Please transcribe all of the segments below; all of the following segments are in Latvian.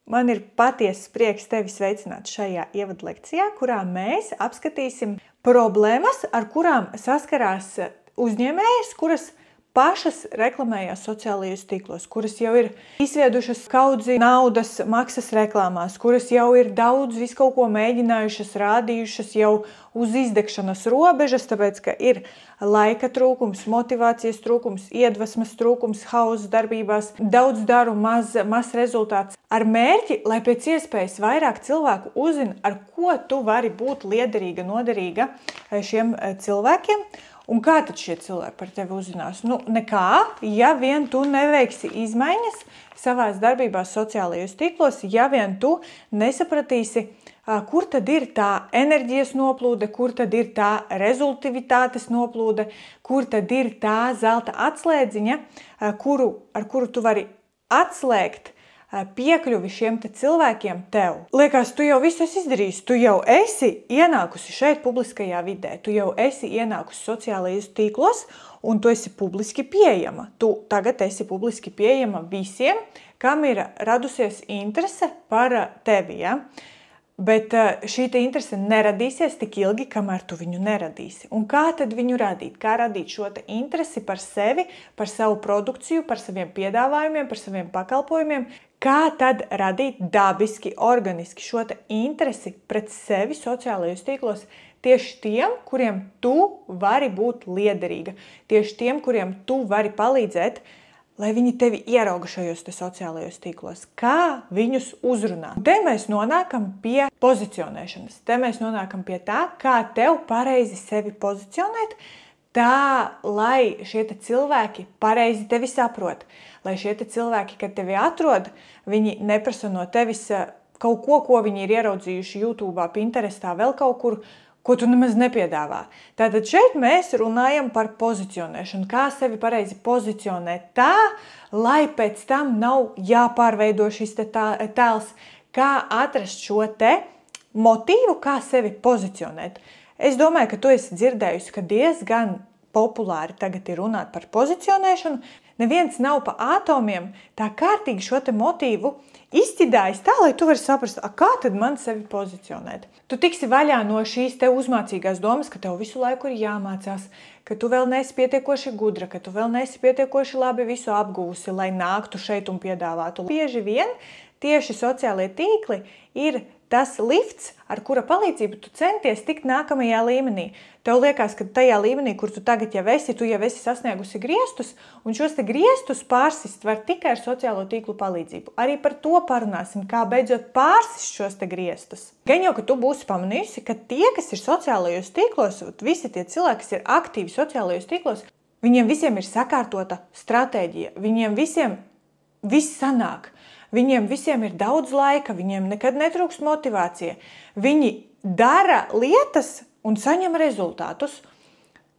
Man ir patiesas prieks tevi sveicināt šajā ievadlekcijā, kurā mēs apskatīsim problēmas, ar kurām saskarās uzņēmējas, kuras pašas reklamējās sociālajos tīklos, kuras jau ir izviedušas kaudzi naudas maksas reklāmās, kuras jau ir daudz visu kaut ko mēģinājušas, rādījušas jau uz izdegšanas robežas, tāpēc, ka ir laika trūkums, motivācijas trūkums, iedvesmas trūkums, hausa darbībās, daudz daru, maz rezultāts. Ar mērķi, lai pēc iespējas vairāk cilvēku uzzina, ar ko tu vari būt liederīga, noderīga šiem cilvēkiem. Un kā tad šie cilvēki par tevi uzzinās? Nekā, ja vien tu neveiksi izmaiņas savās darbībās sociālajos tīklos, ja vien tu nesapratīsi, kur tad ir tā enerģijas noplūde, kur tad ir tā rezultivitātes noplūde, kur tad ir tā zelta atslēdziņa, ar kuru tu vari atslēgt piekļuvi šiem cilvēkiem tev. Liekas, tu jau visu esi izdarījis, tu jau esi ienākusi šeit publiskajā vidē, tu jau esi ienākusi sociālajos tīklos un tu esi publiski pieejama. Tu tagad esi publiski pieejama visiem, kam ir radusies interese par tevi, ja? Bet šī interese neradīsies tik ilgi, kamēr tu viņu neradīsi. Un kā tad viņu radīt? Kā radīt šo interesi par sevi, par savu produkciju, par saviem piedāvājumiem, par saviem pakalpojumiem? Kā tad radīt dabiski, organiski šo interesi pret sevi sociālajos tīklos tieši tiem, kuriem tu vari būt liederīga, tieši tiem, kuriem tu vari palīdzēt, lai viņi tevi ierauga šajos sociālajos tīklos, kā viņus uzrunāt. Te mēs nonākam pie pozicionēšanas, te mēs nonākam pie tā, kā tev pareizi sevi pozicionēt, tā, lai šie cilvēki pareizi tevi saprot, lai šie cilvēki, kad tevi atrod, viņi neprasa no tevis kaut ko viņi ir ieraudzījuši YouTube, Pinterestā, vēl kaut kur, ko tu nemaz nepiedāvā. Tātad šeit mēs runājam par pozicionēšanu, kā sevi pareizi pozicionēt tā, lai pēc tam nav jāpārveido šis tēls, kā atrast šo motīvu, kā sevi pozicionēt. Es domāju, ka tu esi dzirdējusi, ka diezgan populāri tagad ir runāt par pozicionēšanu. Neviens nav pa ātomiem tā kārtīgi šo motīvu izķidājis tā, lai tu vari saprast, kā tad man sevi pozicionēt. Tu tiksi vaļā no šīs uzmācīgās domas, ka tev visu laiku ir jāmācās, ka tu vēl neesi pietiekoši gudra, ka tu vēl neesi pietiekoši labi visu apgūsi, lai nāktu šeit un piedāvātu. Bieži vien tieši sociālie tīkli ir tas lifts, ar kura palīdzību tu centies tikt nākamajā līmenī. Tev liekas, ka tajā līmenī, kur tu tagad jau esi sasniegusi griestus, un šos griestus pārsist var tikai ar sociālo tīklu palīdzību. Arī par to parunāsim, kā beidzot pārsist šos griestus. Gan jau, ka tu būsi pamanījusi, ka tie, kas ir sociālajos tīklos, visi tie cilvēki, kas ir aktīvi sociālajos tīklos, viņiem visiem ir sakārtota stratēģija, viņiem visiem viss sanāk. Viņiem visiem ir daudz laika, viņiem nekad netrūkst motivācija. Viņi dara lietas un saņem rezultātus.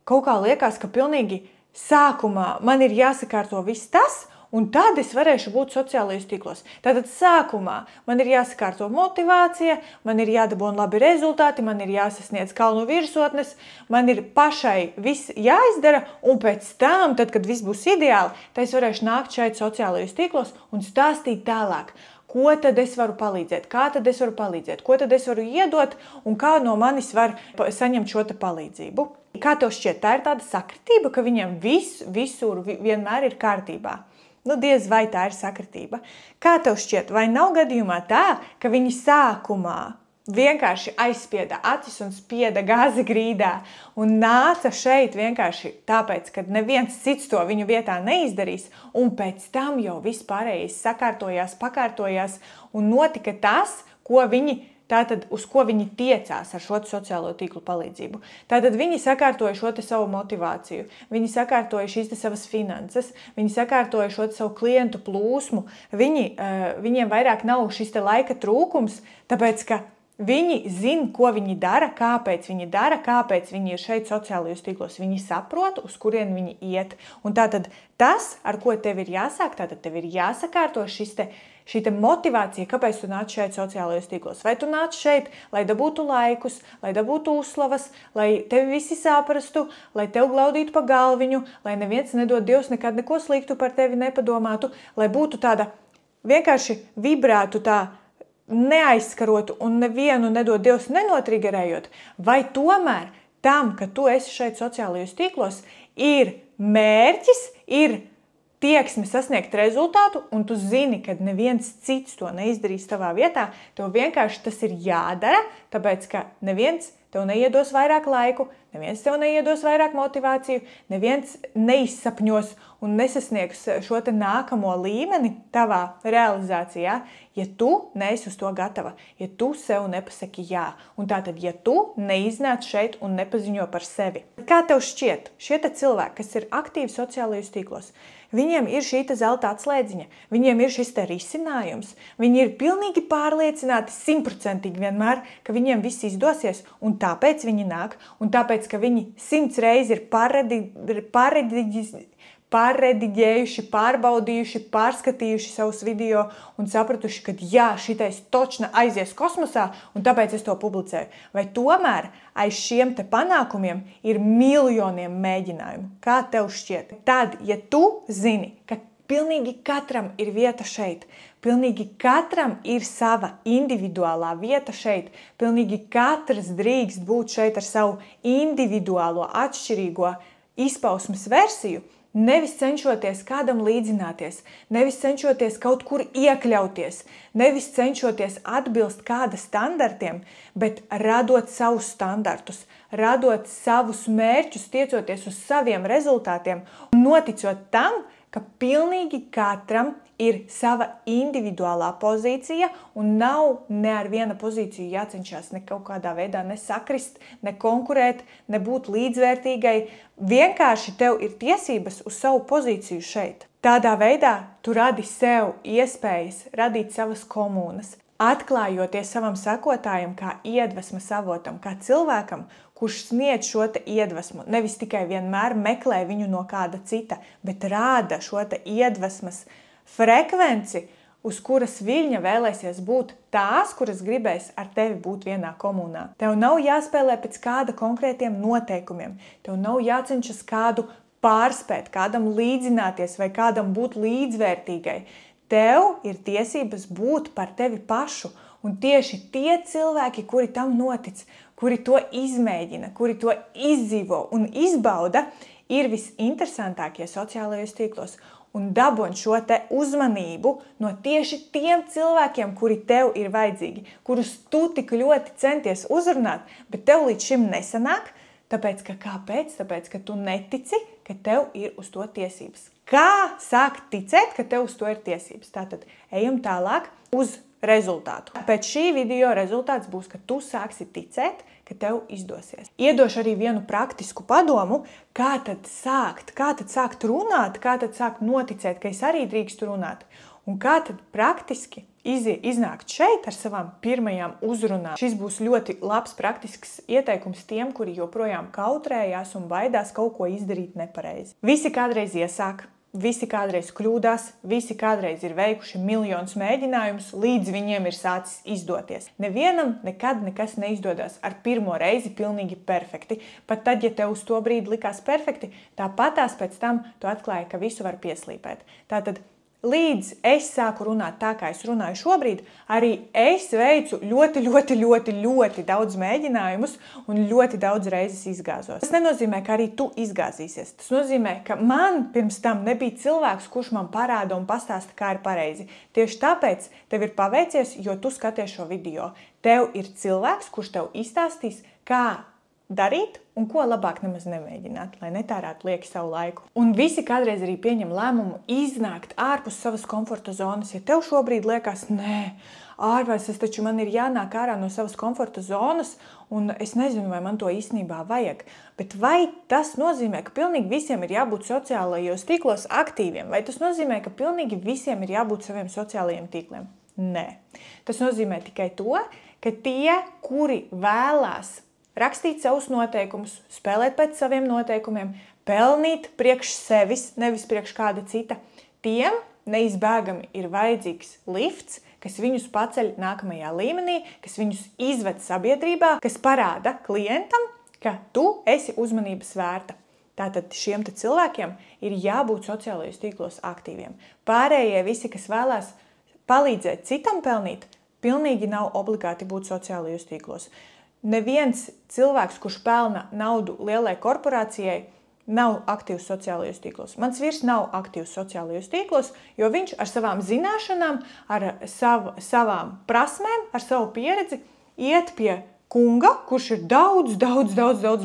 Kaut kā liekas, ka pilnīgi sākumā man ir jāsakārto viss tas, un tad es varēšu būt sociālajos tīklos. Tātad sākumā man ir jāsakārto motivācija, man ir jādabūna labi rezultāti, man ir jāsasniedz kalnu virsotnes, man ir pašai viss jāizdara, un pēc tam, tad, kad viss būs ideāli, tad es varēšu nākt šeit sociālajos tīklos un stāstīt tālāk. Ko tad es varu palīdzēt? Kā tad es varu palīdzēt? Ko tad es varu iedot un kā no manis var saņemt šo palīdzību? Kā tev šķiet, tā ir tāda sakritība, ka viņiem visur vienmēr ir kārtībā? Diez vai tā ir sakritība. Kā tev šķiet, vai nav gadījumā tā, ka viņi sākumā vienkārši aizspieda acis un spieda gāzi grīdā un nāca šeit vienkārši tāpēc, ka neviens cits to viņu vietā neizdarīs, un pēc tam jau viss pārējais sakārtojās, pakārtojās un notika tas, tātad, uz ko viņi tiecās ar šo sociālo tīklu palīdzību. Tātad viņi sakārtoja šo savu motivāciju, viņi sakārtoja šīs savas finanses, viņi sakārtoja šo savu klientu plūsmu, viņiem vairāk nav šis laika trūkums, tāpēc, ka viņi zina, ko viņi dara, kāpēc viņi ir šeit sociālajos tīklos. Viņi saprot, uz kurien viņi iet. Un tātad tas, ar ko tev ir jāsāk, tātad tev ir jāsakārto šī motivācija, kāpēc tu nāc šeit sociālajos tīklos. Vai tu nāc šeit, lai dabūtu laikus, lai dabūtu uzslavas, lai tevi visi saprastu, lai tev glaudītu pa galviņu, lai neviens nedod Dievs nekad neko sliktu par tevi nepadomātu, lai būtu tāda vienkārši vibrētu tā neaizskarotu un nevienu nedod Dievs nenotrigerējot, vai tomēr tam, ka tu esi šeit sociālajos tīklos, ir mērķis, ir tieksme sasniegt rezultātu, un tu zini, ka neviens cits to neizdarīs tavā vietā, tev vienkārši tas ir jādara, tāpēc, ka neviens tev neiedos vairāk laiku, neviens tev neiedos vairāk motivāciju, neviens neizsapņos un nesasniegs šo te nākamo līmeni tavā realizācijā, ja tu neesi uz to gatava, ja tu sev nepasaki jā. Un tātad, ja tu neiznāc šeit un nepaziņo par sevi. Kā tev šķiet, šie te cilvēki, kas ir aktīvi sociālajos tīklos, viņiem ir šī zelta atslēdziņa, viņiem ir šis te risinājums, viņi ir pilnīgi pārliecināti 100% vienmēr, ka viņiem viss izdosies, un tāpēc viņi nāk, un tāpēc, ka viņi 100 reizi ir pārrediģējuši, pārbaudījuši, pārskatījuši savus video un sapratuši, ka jā, šitais točna aizies kosmosā, un tāpēc es to publicēju. Vai tomēr aiz šiem te panākumiem ir miljoniem mēģinājumu? Kā tev šķiet? Tad, ja tu zini, ka pilnīgi katram ir vieta šeit, pilnīgi katram ir sava individuālā vieta šeit, pilnīgi katrs drīkst būt šeit ar savu individuālo, atšķirīgo izpausmes versiju, nevis cenšoties kādam līdzināties, nevis cenšoties kaut kur iekļauties, nevis cenšoties atbilst kāda standartiem, bet radot savus standartus, radot savus mērķus, tiecoties uz saviem rezultātiem un noticot tam, ka pilnīgi katram ir sava individuālā pozīcija un nav ne ar viena pozīciju jācenšas ne kaut kādā veidā nesakrist, ne konkurēt, ne būt līdzvērtīgai. Vienkārši tev ir tiesības uz savu pozīciju šeit. Tādā veidā tu radi sev iespējas radīt savas komunas, atklājoties savam sekotājam kā iedvesmas avotam, kā cilvēkam, kurš sniedz šo te iedvesmu, nevis tikai vienmēr meklē viņu no kāda cita, bet rāda šo te iedvesmas frekvenci, uz kuras viļņa vēlēsies būt tās, kuras gribēs ar tevi būt vienā komunā. Tev nav jāspēlē pēc kāda konkrētiem noteikumiem, tev nav jācenšas kādu pārspēt, kādam līdzināties vai kādam būt līdzvērtīgai. Tev ir tiesības būt par tevi pašu, un tieši tie cilvēki, kuri tam notic, kuri to izmēģina, kuri to izdzīvo un izbauda, ir visinteresantākie sociālajos tīklos. Un dabūn šo te uzmanību no tieši tiem cilvēkiem, kuri tev ir vajadzīgi, kurus tu tik ļoti centies uzrunāt, bet tev līdz šim nesanāk, tāpēc, ka tu netici, ka tev ir uz to tiesības. Kā sākt ticēt, ka tev uz to ir tiesības? Tātad ejam tālāk uz rezultātu. Pēc šī video rezultāts būs, ka tu sāksi ticēt, ka tev izdosies. Iedošu arī vienu praktisku padomu, kā tad sākt runāt, kā tad sākt noticēt, ka es arī drīkstu runāt, un kā tad praktiski iznākt šeit ar savām pirmajām uzrunām. Šis būs ļoti labs praktisks ieteikums tiem, kuri joprojām kautrējās un baidās kaut ko izdarīt nepareizi. Visi kādreiz iesāk, visi kādreiz kļūdās, visi kādreiz ir veikuši miljonus mēģinājumus, līdz viņiem ir sācis izdoties. Nevienam nekad nekas neizdodas ar pirmo reizi pilnīgi perfekti. Pat tad, ja tev uz to brīdi likās perfekti, tāpatās pēc tam tu atklāji, ka visu var pieslīpēt. Tātad, līdz es sāku runāt tā, kā es runāju šobrīd, arī es veicu ļoti daudz mēģinājumus un ļoti daudz reizes izgāzos. Tas nenozīmē, ka arī tu izgāzīsies. Tas nozīmē, ka man pirms tam nebija cilvēks, kurš man parāda un pastāsta, kā ir pareizi. Tieši tāpēc tev ir paveicies, jo tu skaties šo video. Tev ir cilvēks, kurš tev izstāstīs, kā darīt un ko labāk nemaz nemēģināt, lai netērētu lieki savu laiku. Un visi kādreiz arī pieņem lēmumu iznākt ārpus savas komforta zonas. Ja tev šobrīd liekas, nē, ārpus taču man ir jānāk ārā no savas komforta zonas, un es nezinu, vai man to īstenībā vajag. Bet vai tas nozīmē, ka pilnīgi visiem ir jābūt sociālajos tīklos aktīviem? Vai tas nozīmē, ka pilnīgi visiem ir jābūt saviem sociālajiem tīkliem? Nē. Tas nozīmē tikai to, ka tie, kuri vēlās rakstīt savus noteikumus, spēlēt pēc saviem noteikumiem, pelnīt priekš sevis, nevis priekš kāda cita, tiem neizbēgami ir vajadzīgs lifts, kas viņus paceļ nākamajā līmenī, kas viņus izved sabiedrībā, kas parāda klientam, ka tu esi uzmanības vērta. Tātad šiem te cilvēkiem ir jābūt sociālajos tīklos aktīviem. Pārējie visi, kas vēlās palīdzēt citam pelnīt, pilnīgi nav obligāti būt sociālajos tīklos. Neviens cilvēks, kurš pelna naudu lielai korporācijai, nav aktīvs sociālajos tīklos. Mans vīrs nav aktīvs sociālajos tīklos, jo viņš ar savām zināšanām, ar savām prasmēm, ar savu pieredzi iet pie kunga, kurš ir daudz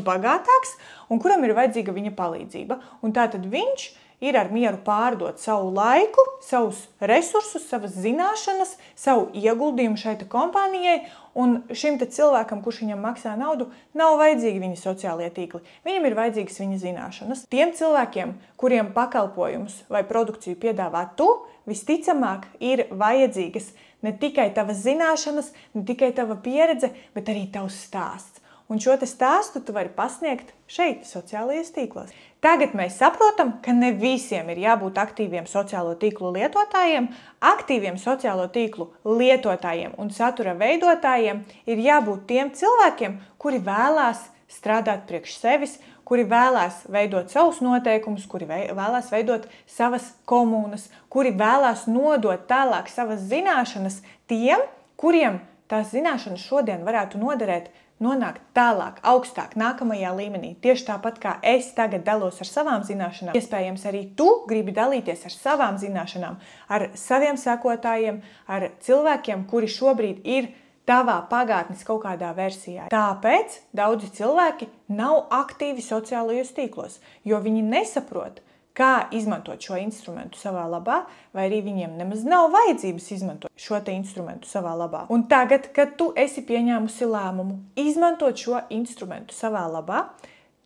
bagātāks un kuram ir vajadzīga viņa palīdzība. Un tātad viņš ir ar mieru pārdot savu laiku, savus resursus, savas zināšanas, savu ieguldījumu šai kompānijai, un šim cilvēkam, kurš viņam maksā naudu, nav vajadzīgi viņa sociālie tīkli. Viņam ir vajadzīgas viņa zināšanas. Tiem cilvēkiem, kuriem pakalpojumus vai produkciju piedāvā tu, visticamāk ir vajadzīgas ne tikai tavas zināšanas, ne tikai tava pieredze, bet arī tavs stāsts. Un šo stāstu tu vari pasniegt šeit, sociālajos tīklos. Tagad mēs saprotam, ka ne visiem ir jābūt aktīviem sociālo tīklu lietotājiem. Aktīviem sociālo tīklu lietotājiem un satura veidotājiem ir jābūt tiem cilvēkiem, kuri vēlās strādāt priekš sevis, kuri vēlās veidot savus noteikumus, kuri vēlās veidot savas komunas, kuri vēlās nodot tālāk savas zināšanas tiem, kuriem tās zināšanas šodien varētu noderēt nonākt tālāk, augstāk, nākamajā līmenī. Tieši tāpat kā es tagad dalos ar savām zināšanām, iespējams arī tu gribi dalīties ar savām zināšanām, ar saviem sekotājiem, ar cilvēkiem, kuri šobrīd ir tavā pagātnes kaut kādā versijā. Tāpēc daudzi cilvēki nav aktīvi sociālajos tīklos, jo viņi nesaprot, kā izmantot šo instrumentu savā labā, vai arī viņiem nemaz nav vajadzības izmantot šo instrumentu savā labā. Un tagad, kad tu esi pieņēmusi lēmumu izmantot šo instrumentu savā labā,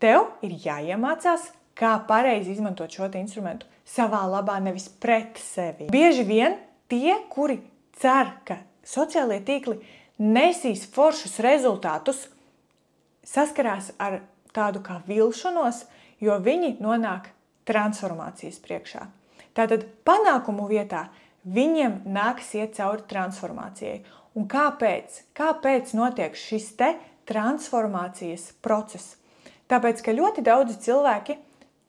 tev ir jāiemācās, kā pareizi izmantot šo instrumentu savā labā, nevis pret sevi. Bieži vien tie, kuri cer, ka sociālie tīkli nesīs foršus rezultātus, saskarās ar tādu kā vilšanos, jo viņi nonāk transformācijas priekšā. Tātad panākumu vietā viņiem nāks iet cauri transformācijai. Un kāpēc? Kāpēc notiek šis transformācijas process? Tāpēc, ka ļoti daudzi cilvēki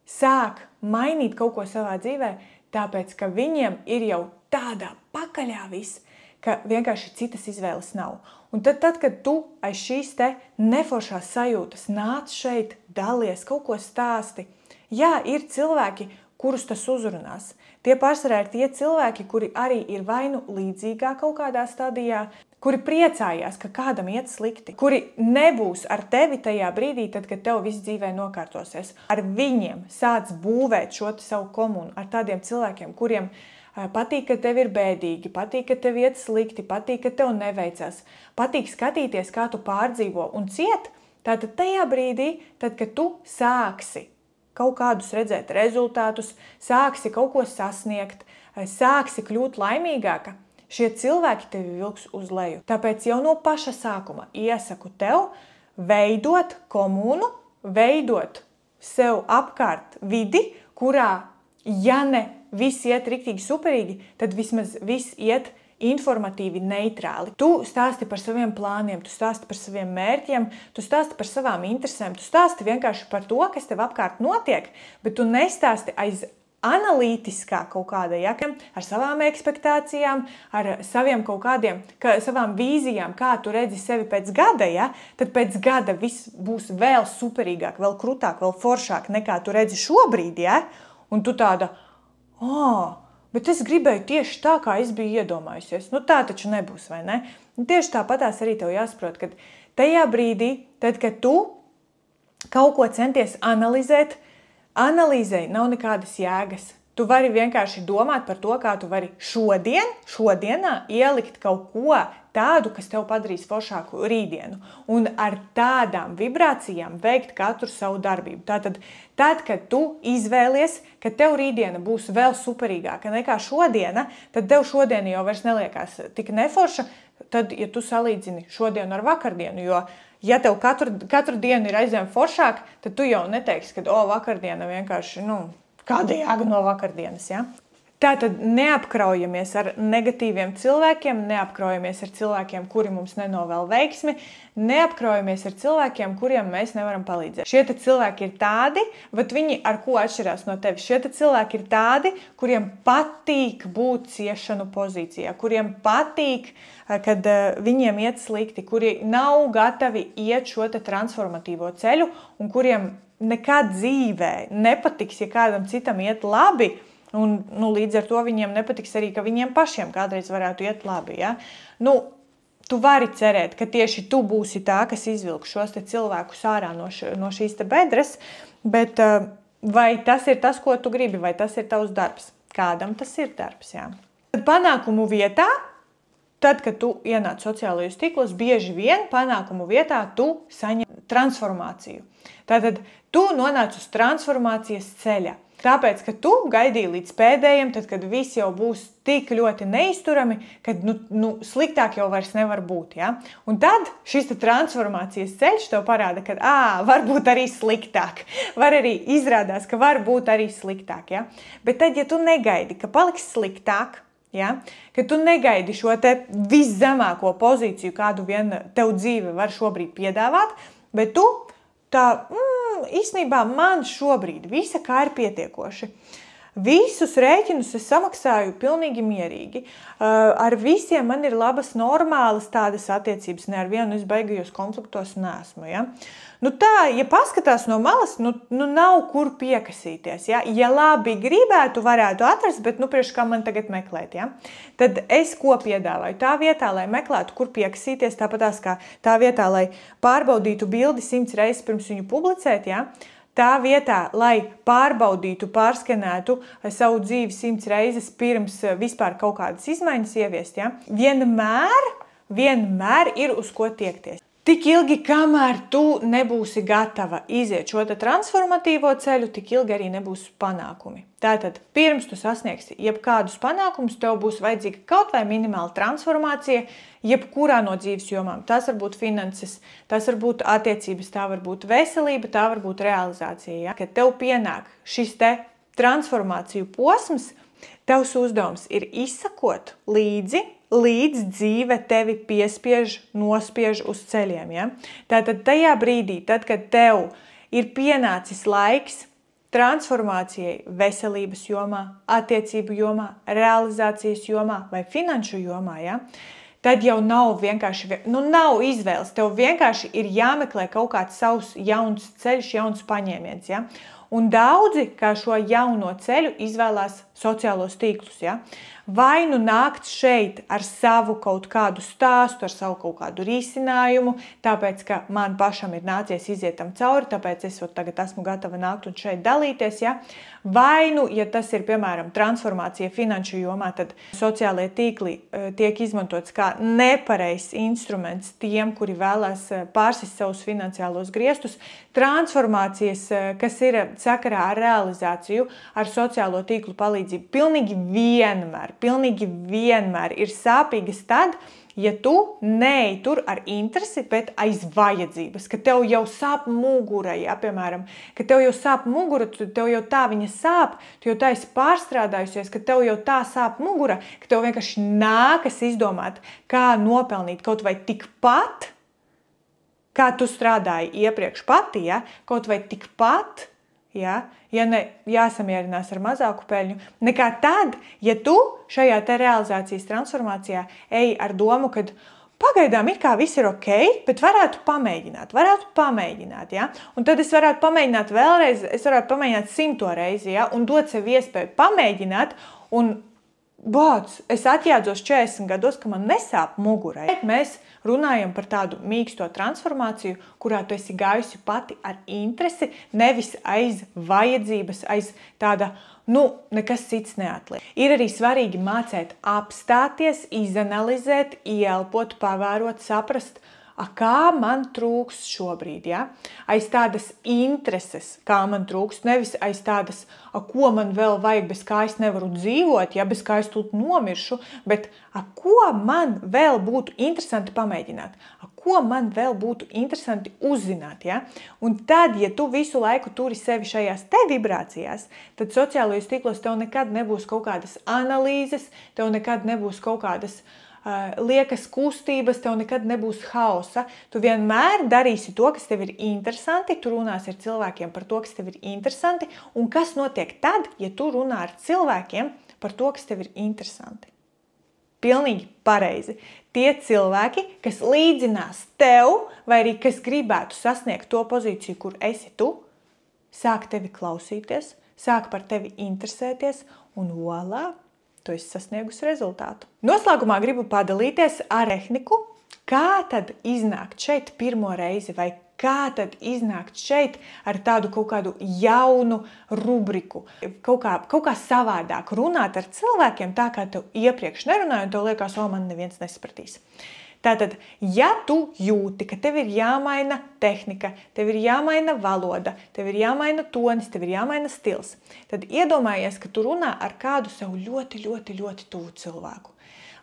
sāk mainīt kaut ko savā dzīvē, tāpēc, ka viņiem ir jau tādā pakaļā viss, ka vienkārši citas izvēles nav. Un tad, kad tu aiz šīs neforšās sajūtas nāc šeit, dalies, kaut ko stāsti, jā, ir cilvēki, kurus tas uzrunās. Tie pārsvarā ir tie cilvēki, kuri arī ir vai nu līdzīgā kaut kādā stadijā, kuri priecājās, ka kādam iet slikti, kuri nebūs ar tevi tajā brīdī, tad, kad tev viss dzīvē nokārtosies. Ar viņiem sāc būvēt šo savu komunu, ar tādiem cilvēkiem, kuriem patīk, ka tev ir bēdīgi, patīk, ka tev iet slikti, patīk, ka tev neveicas, patīk skatīties, kā tu pārdzīvo un ciet. Tātad tajā brīdī, tad, kad tu sāksi kaut kādus redzēt rezultātus, sāksi kaut ko sasniegt, sāksi kļūt laimīgāka, šie cilvēki tevi vilks uz leju. Tāpēc jau no paša sākuma iesaku tev veidot komunu, veidot sev apkārt vidi, kurā, ja ne viss iet riktīgi superīgi, tad vismaz viss iet informatīvi neitrāli. Tu stāsti par saviem plāniem, tu stāsti par saviem mērķiem, tu stāsti par savām interesēm, tu stāsti vienkārši par to, kas tev apkārt notiek, bet tu nestāsti aiz analītiskā kaut kāda jaka, ar savām ekspektācijām, ar saviem kaut kādiem, savām vīzijām, kā tu redzi sevi pēc gada, ja? Tad pēc gada viss būs vēl superīgāk, vēl krutāk, vēl foršāk nekā tu redzi šobrīd, ja? Un tu tāda, bet es gribēju tieši tā, kā es biju iedomājusies. Nu tā taču nebūs, vai ne? Un tieši tāpatās arī tev jāsaprot, ka tajā brīdī, tad, kad tu kaut ko centies analizēt, analīzei nav nekādas jēgas. Tu vari vienkārši domāt par to, kā tu vari šodienā ielikt kaut ko tādu, kas tev padarīs foršāku rītdienu. Un ar tādām vibrācijām veikt katru savu darbību. Tātad, kad tu izvēlies, ka tev rītdiena būs vēl superīgāka nekā šodiena, tad tev šodiena jau vairs neliekās tik neforša, tad, ja tu salīdzini šodienu ar vakardienu, jo ja tev katru dienu ir aizvien foršāk, tad tu jau neteiksi, ka vakardiena vienkārši, kāda jēga no vakardienas, ja? Tātad neapkraujamies ar negatīviem cilvēkiem, neapkraujamies ar cilvēkiem, kuri mums nenovēl veiksmi, neapkraujamies ar cilvēkiem, kuriem mēs nevaram palīdzēt. Šie cilvēki ir tādi, bet viņi ar ko atšķirās no tevis? Šie cilvēki ir tādi, kuriem patīk būt ciešanu pozīcijā, kuriem patīk, kad viņiem iet slikti, kuri nav gatavi iet šo transformatīvo ceļu un kuriem nekad dzīvē nepatiks, ja kādam citam iet labi. Un, līdz ar to viņiem nepatiks arī, ka viņiem pašiem kādreiz varētu iet labi. Ja? Tu vari cerēt, ka tieši tu būsi tā, kas izvilks šos cilvēkus ārā no šīs bedres, bet vai tas ir tas, ko tu gribi, vai tas ir tavs darbs? Kādam tas ir darbs, jā. Tad panākumu vietā, tad, kad tu ienāc sociālajos tīklos, bieži vien panākumu vietā tu saņem transformāciju. Tātad tu nonāc uz transformācijas ceļa. Tāpēc, ka tu gaidīji līdz pēdējiem, tad, kad viss jau būs tik ļoti neizturami, kad sliktāk jau vairs nevar būt. Ja? Un tad šis transformācijas ceļš tev parāda, ka var būt arī sliktāk. Var arī izrādās, ka var būt arī sliktāk. Ja? Bet tad, ja tu negaidi, ka paliks sliktāk, ja? Ka tu negaidi šo te viszemāko pozīciju, kādu vien tev dzīve var šobrīd piedāvāt, bet tu īstenībā man šobrīd visa kā ir pietiekoši. Visus rēķinus es samaksāju pilnīgi mierīgi. Ar visiem man ir labas, normālas tādas attiecības. Ne ar vienu es baigajos konfliktos neesmu. Ja? Ja paskatās no malas, nav kur piekasīties. Ja? Ja labi gribētu, varētu atrast, bet priekš kā man tagad meklēt. Ja? Tad es ko piedāvāju? Tā vietā, lai meklētu, kur piekasīties, tāpatās kā tā vietā, lai pārbaudītu bildi 100 reizes pirms viņu publicēt, ja? Tā vietā, lai pārbaudītu, pārskenētu savu dzīvi 100 reizes pirms vispār kaut kādas izmaiņas ieviest, ja? Vienmēr ir uz ko tiekties. Tik ilgi, kamēr tu nebūsi gatava iziet šo transformatīvo ceļu, tik ilgi arī nebūs panākumi. Tātad, pirms tu sasniegsi jebkādus panākumus, tev būs vajadzīga kaut vai minimāla transformācija, jebkurā no dzīves jomām. Tas var būt finanses, tas var būt attiecības, tā var būt veselība, tā var būt realizācija. Ja? Kad tev pienāk šis transformāciju posms, tavs uzdevums ir izsakot līdz dzīve tevi nospiež uz ceļiem. Ja? Tātad tajā brīdī, tad, kad tev ir pienācis laiks transformācijai veselības jomā, attiecību jomā, realizācijas jomā vai finanšu jomā, ja? Tad jau nav vienkārši, nav izvēles. Tev vienkārši ir jāmeklē kaut kāds savs jauns ceļš, jauns paņēmiens. Ja? Un daudzi, kā šo jauno ceļu, izvēlās sociālos tīklus. Ja? Vai nākt šeit ar savu kaut kādu stāstu, ar savu kaut kādu risinājumu, tāpēc, ka man pašam ir nācies iziet tam cauri, tāpēc es tagad esmu gatava nākt un šeit dalīties. Ja? Vai, ja tas ir, piemēram, transformācija finanšu jomā, tad sociālie tīkli tiek izmantots kā nepareizs instruments tiem, kuri vēlās pārsist savus finansiālos griestus. Transformācijas, kas ir sakarā ar realizāciju, ar sociālo tīklu palīdzību, pilnīgi vienmēr ir sāpīgas tad, ja tu neej tur ar interesi, bet aiz vajadzības, ka tev jau sāp mugura, ja, piemēram, ka tev jau sāp mugura, tev jau tā viņa sāp, tu jau tā esi pārstrādājusies, ka tev jau tā sāp mugura, ka tev vienkārši nākas izdomāt, kā nopelnīt kaut vai tikpat, kā tu strādāji iepriekš pati, ja, kaut vai tikpat, ja ne jāsamierinās ar mazāku peļņu, nekā tad, ja tu šajā realizācijas transformācijā ej ar domu, ka pagaidām it kā viss ir ok, bet varētu pamēģināt, ja? Un tad es varētu pamēģināt vēlreiz, es varētu pamēģināt 100 reizi, ja? Un dot sev iespēju pamēģināt, un es atjēdzos 40 gados, ka man nesāp mugurai. Mēs runājam par tādu mīksto transformāciju, kurā tu esi gājusi pati ar interesi, nevis aiz vajadzības, aiz tāda, nekas cits neatliek. Ir arī svarīgi mācēt apstāties, izanalizēt, ieelpot, pavērot, saprast, kā man trūks šobrīd, ja? Aiz tādas intereses, kā man trūks, nevis aiz tādas, ko man vēl vajag, bez kā es nevaru dzīvot, ja, bez kā es tūt nomiršu, bet ko man vēl būtu interesanti pamēģināt, ko man vēl būtu interesanti uzzināt, ja? Un tad, ja tu visu laiku turi sevi šajās te vibrācijās, tad sociālajos tīklos tev nekad nebūs kaut kādas analīzes, tev nekad nebūs kaut kādas liekas kustības, tev nekad nebūs hausa. Tu vienmēr darīsi to, kas tev ir interesanti, tu runāsi ar cilvēkiem par to, kas tev ir interesanti, un kas notiek tad, ja tu runā ar cilvēkiem par to, kas tev ir interesanti. Pilnīgi pareizi. Tie cilvēki, kas līdzinās tev, vai arī kas gribētu sasniegt to pozīciju, kur esi tu, sāk tevi klausīties, sāk par tevi interesēties, un voilā, tu esi sasniegusi rezultātu. Noslēgumā gribu padalīties ar tehniku, kā tad iznākt šeit pirmo reizi, vai kā tad iznākt šeit ar tādu kaut kādu jaunu rubriku, kaut kā savādāk runāt ar cilvēkiem, tā kā tev iepriekš nerunāja, un tev liekas, man neviens nesapratīs. Tātad, ja tu jūti, ka tev ir jāmaina tehnika, tev ir jāmaina valoda, tev ir jāmaina tonis, tev ir jāmaina stils, tad iedomājies, ka tu runā ar kādu sev ļoti, ļoti, ļoti tuvu cilvēku.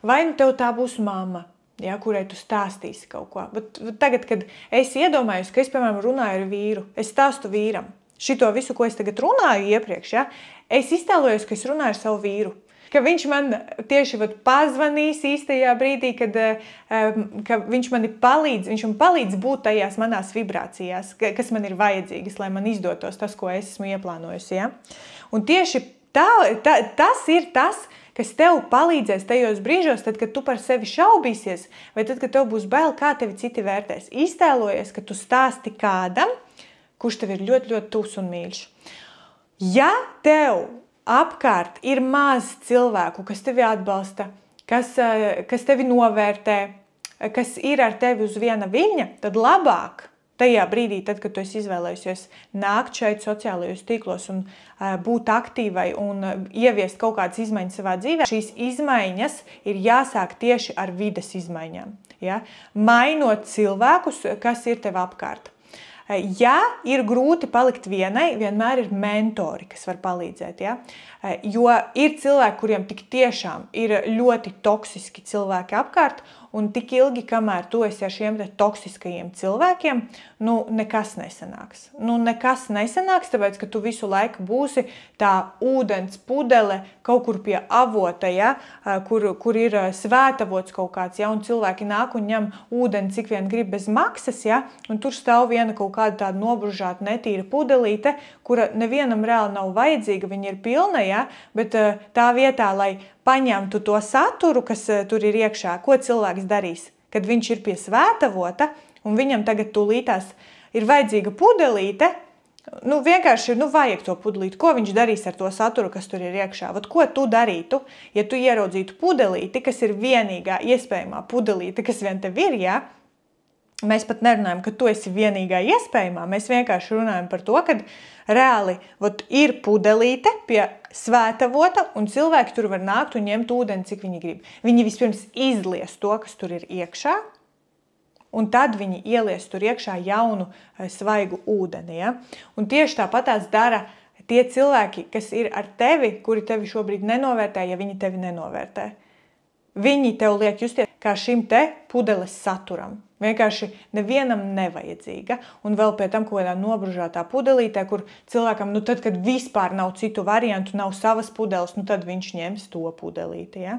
Vai nu tev tā būs mamma, ja, kurai tu stāstīsi kaut ko. Bet tagad, kad es iedomājos, ka es, piemēram, runāju ar vīru, es stāstu vīram šito visu, ko es tagad runāju iepriekš, ja, es iztēlojos, ka es runāju ar savu vīru. Ka viņš man tieši pazvanīs īstajā brīdī, kad viņš man palīdz būt tajās manās vibrācijās, kas man ir vajadzīgas, lai man izdotos tas, ko es esmu ieplānojusi. Ja? Un tieši tas ir tas, kas tev palīdzēs tajos brīžos, tad, kad tu par sevi šaubīsies, vai tad, kad tev būs bail, kā tevi citi vērtēs. Iztēlojies, ka tu stāsti kādam, kurš tev ir ļoti, ļoti tuvs un mīļš. Ja tev apkārt ir maz cilvēku, kas tevi atbalsta, kas tevi novērtē, kas ir ar tevi uz viena viļņa, tad labāk tajā brīdī, tad, kad tu esi izvēlējusies nākt šeit sociālajos tīklos un būt aktīvai un ieviest kaut kādas izmaiņas savā dzīvē, šīs izmaiņas ir jāsāk tieši ar vides izmaiņām. Ja? Mainot cilvēkus, kas ir tev apkārt. Ja ir grūti palikt vienai, vienmēr ir mentori, kas var palīdzēt. Ja? Jo ir cilvēki, kuriem tik tiešām ir ļoti toksiski cilvēki apkārt, un tik ilgi, kamēr tu esi ar šiem toksiskajiem cilvēkiem, nekas nesanāks. Nekas nesanāks, tāpēc, ka tu visu laiku būsi tā ūdens pudele kaut kur pie avota, ja? kur ir svētavots kaut kāds, ja? Un cilvēki nāk un ņem ūdeni, cik vien grib bez maksas, ja? Un tur stāv viena kaut kāda tāda nobružāta, netīra pudelīte, kura nevienam reāli nav vajadzīga, viņa ir pilna, ja? Bet tā vietā, lai paņemtu to saturu, kas tur ir iekšā, ko cilvēks darīs, kad viņš ir pie svētavota un viņam tagad tūlītās ir vajadzīga pudelīte, vienkārši vajag to pudelīti. Ko viņš darīs ar to saturu, kas tur ir iekšā? Ko tu darītu, ja tu ieraudzītu pudelīti, kas ir vienīgā iespējamā pudelīte, kas vien tev ir, ja? Mēs pat nerunājam, ka tu esi vienīgā iespējamā, mēs vienkārši runājam par to, ka reāli ir pudelīte pie svētavota un cilvēki tur var nākt un ņemt ūdeni, cik viņi grib. Viņi vispirms izlies to, kas tur ir iekšā, un tad viņi ielies tur iekšā jaunu svaigu ūdeni. Ja? Un tieši tāpatās dara tie cilvēki, kas ir ar tevi, kuri tevi šobrīd nenovērtē, ja viņi tevi nenovērtē. Viņi tev liek justies kā šim te pudeles saturam. Vienkārši nevienam nevajadzīga. Un vēl pie tam kaut kādā nobružātā pudelītē, kur cilvēkam, tad, kad vispār nav citu variantu, nav savas pudeles, tad viņš ņems to pudelīti. Ja?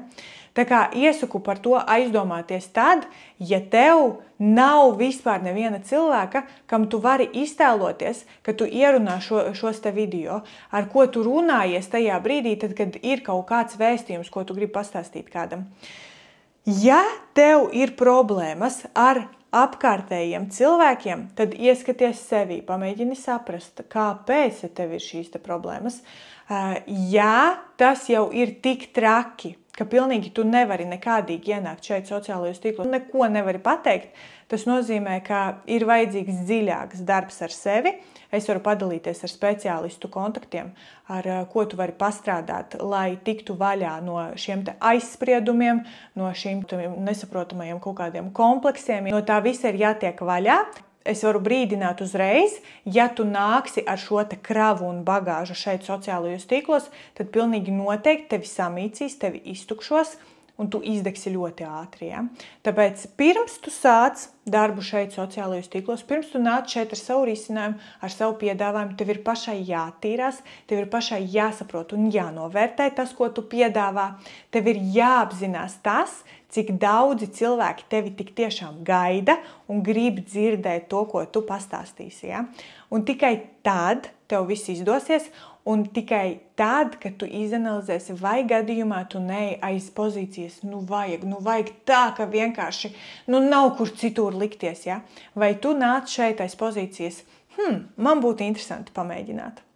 Tā kā iesaku par to aizdomāties tad, ja tev nav vispār neviena cilvēka, kam tu vari iztēloties, ka tu ierunā šos te video, ar ko tu runājies tajā brīdī, tad, kad ir kaut kāds vēstījums, ko tu gribi pastāstīt kādam. Ja tev ir problēmas ar apkārtējiem cilvēkiem, tad ieskaties sevī, pamēģini saprast, kāpēc tev ir šīs te problēmas. Ja tas jau ir tik traki, ka pilnīgi tu nevari nekādīgi ienākt šeit sociālajos tīklos, neko nevari pateikt, tas nozīmē, ka ir vajadzīgs dziļāks darbs ar sevi, Es varu padalīties ar speciālistu kontaktiem, ar ko tu vari pastrādāt, lai tiktu vaļā no šiem te aizspriedumiem, no šīm nesaprotamajiem kaut kādiem kompleksiem. No tā visa ir jātiek vaļā. Es varu brīdināt uzreiz, ja tu nāksi ar šo te kravu un bagāžu šeit sociālajos tīklos, tad pilnīgi noteikti tevi samīcīs, tevi iztukšos, un tu izdegsi ļoti ātri. Ja? Tāpēc pirms tu sāc darbu šeit sociālajos tīklos, pirms tu nāc šeit ar savu risinājumu, ar savu piedāvājumu, tev ir pašai jātīrās, tev ir pašai jāsaprot un jānovērtē tas, ko tu piedāvā. Tev ir jāapzinās tas, cik daudzi cilvēki tevi tik tiešām gaida un grib dzirdēt to, ko tu pastāstīsi. Ja? Un tikai tad tev viss izdosies, un tikai tad, kad tu izanalizēsi, vai gadījumā tu neej aiz pozīcijas, vajag tā, ka vienkārši nav kur citur likties. Ja? Vai tu nāc šeit aiz pozīcijas, man būtu interesanti pamēģināt.